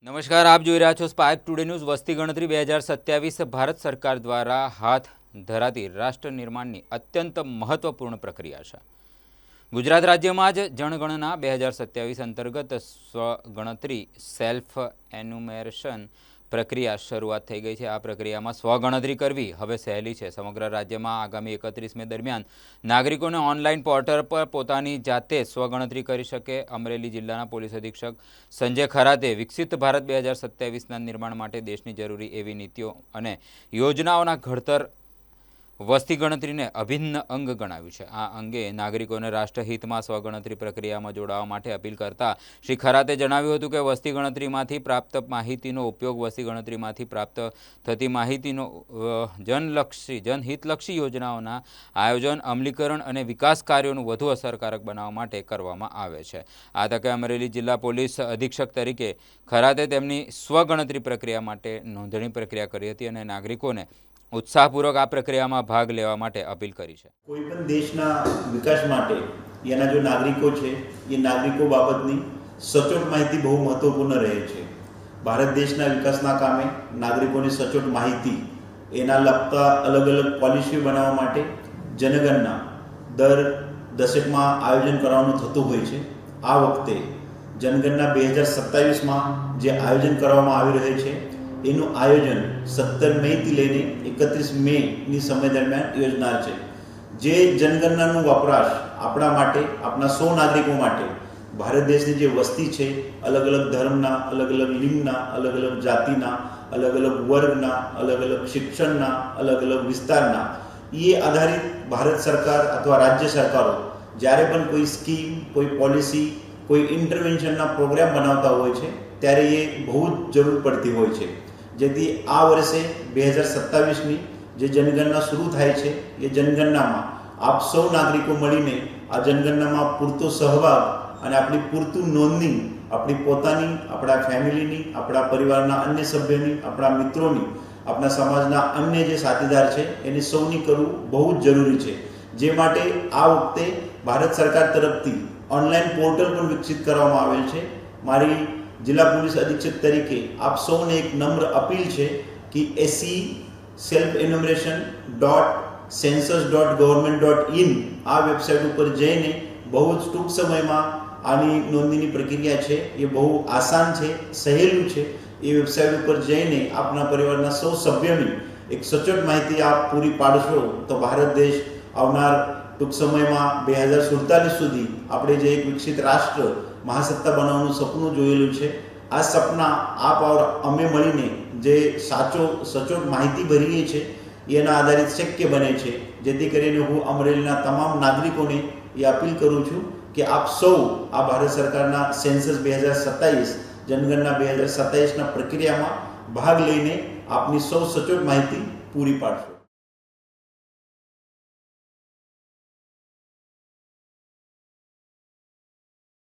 નમસ્કાર, આપ જોઈ રહ્યા છો સ્પાર્ક ટુડે ન્યૂઝ। વસ્તી ગણતરી 2027 ભારત સરકાર દ્વારા હાથ ધરાતી રાષ્ટ્ર નિર્માણની અત્યંત મહત્વપૂર્ણ પ્રક્રિયા છે। ગુજરાત રાજ્યમાં જ જનગણના 2027 અંતર્ગત સ્વગણતરી સેલ્ફ એન્યુમરેશન પ્રક્રિયા શરૂઆત થઈ ગઈ છે। આ પ્રક્રિયામાં સ્વગણતરી કરવી હવે સહેલી છે। સમગ્ર રાજ્યમાં આગામી 31 મે દરમિયાન નાગરિકોને ઓનલાઈન પોર્ટલ પર પોતાની જાતે સ્વગણતરી કરી શકે। અમરેલી જિલ્લાના પોલીસ અધિક્ષક સંજય ખરાતે વિકસિત ભારત 2027ના નિર્માણ માટે દેશની જરૂરી એવી નીતિઓ અને યોજનાઓના ઘડતર વસ્તી ગણતરીને અભિન્ન અંગ ગણાવ્યું છે। આ અંગે નાગરિકોને રાષ્ટ્રહિતમાં સ્વગણતરી પ્રક્રિયામાં જોડાવા માટે અપીલ કરતા શ્રી ખરાતે જણાવ્યું હતું કે વસ્તી ગણતરીમાંથી પ્રાપ્ત માહિતીનો ઉપયોગ વસ્તી ગણતરીમાંથી પ્રાપ્ત થતી માહિતીનો જનહિતલક્ષી યોજનાઓના આયોજન, અમલીકરણ અને વિકાસ કાર્યોનું વધુ અસરકારક બનાવવા માટે કરવામાં આવે છે। આ તકે અમરેલી જિલ્લા પોલીસ અધિક્ષક તરીકે ખરાતે તેમની સ્વગણતરી પ્રક્રિયા માટે નોંધણી પ્રક્રિયા કરી હતી અને નાગરિકોને उत्साहपूर्वक आ प्रक्रिया में भाग लेवा माटे अपील करी है। कोई पण देशना विकास माटे एना जो नागरिको छे ये नागरिको बाबतनी सचोट माहिती बहु महत्वपूर्ण रहे छे। भारत देशना विकासना कामे नागरिकोनी सचोट माहिती एना लगता अलग अलग पॉलिसी बनाववा माटे जनगणना दर दशकमां आयोजन करवानुं थतुं होय छे। आ वखते जनगणना 2027 में जे आयोजन करवामां आवी रह्युं छे एनु आयोजन 17 मई थी लईने 31 मे नी समय दरमियान योजनार छे। जे जनगणनानो वपराश आपणा माटे आपणा सौ नागरिको माटे भारत देशनी जे वस्ती छे अलग अलग धर्मना, अलग अलग लिंगना, अलग अलग जातिना, अलग अलग वर्गना, अलग अलग शिक्षणना, अलग अलग विस्तारना ये आधारित भारत सरकार अथवा राज्य सरकारों ज्यारे पण कोई स्कीम, कोई पॉलिसी, कोई इंटरवेन्शनना प्रोग्राम बनावता होय छे त्यारे ये बहुत जरूर पड़ती होय छे। जेथी आ वर्षे 2027 जे जनगणना शुरू थाय छे ये जनगणना में आप सौ नागरिको मळीने आ जनगणना में पूरतो सहभाग अने आपणी पूरतुं नोंधणी आपणी पोतानी, आपणा फेमिलीनी, आपणा परिवारना अन्य सभ्योनी, आपणा मित्रोनी, आपणा समाजना अन्य जे साथीदार छे एनी सौनी करवुं बहुत जरूरी छे। जे माटे आ वखते भारत सरकार तरफथी ऑनलाइन पोर्टल पण विकसित करवामां आवेल छे। मारी जिला पुलिस अधीक्षक तरीके आप सौने एक नम्र अपील है कि SE सेल्फ एन्युमरेशन .census.government.in आ वेबसाइट पर जईने बहुत टूंक समय में आनी नोंधनी प्रक्रिया है ये बहुत आसान है, सहेलू है। ये वेबसाइट पर जईने आपना परिवारना सौ सभ्योनी एक सचोट माहिती आप पूरी पाड़शो तो भारत देश आवनार टूंक समय में 2047 सुधी आपणे जे एक विकसित राष्ट्र महासत्ता बनावવાનું સપનું જોયેલું છે આ સપના આપ और અમે મળીને જે સાચો સચોટ માહિતી ભરીએ છે એના આધારિત શક્ય બને છે। જેથી કરીને હું અમરેલીના તમામ નાગરિકોને એ અપીલ કરું છું કે આપ સૌ આ ભારત સરકારના સેન્સસ 2027 જનગણના 2027ના પ્રક્રિયામાં ભાગ લઈને આપની સૌ સચોટ માહિતી પૂરી પાડશો।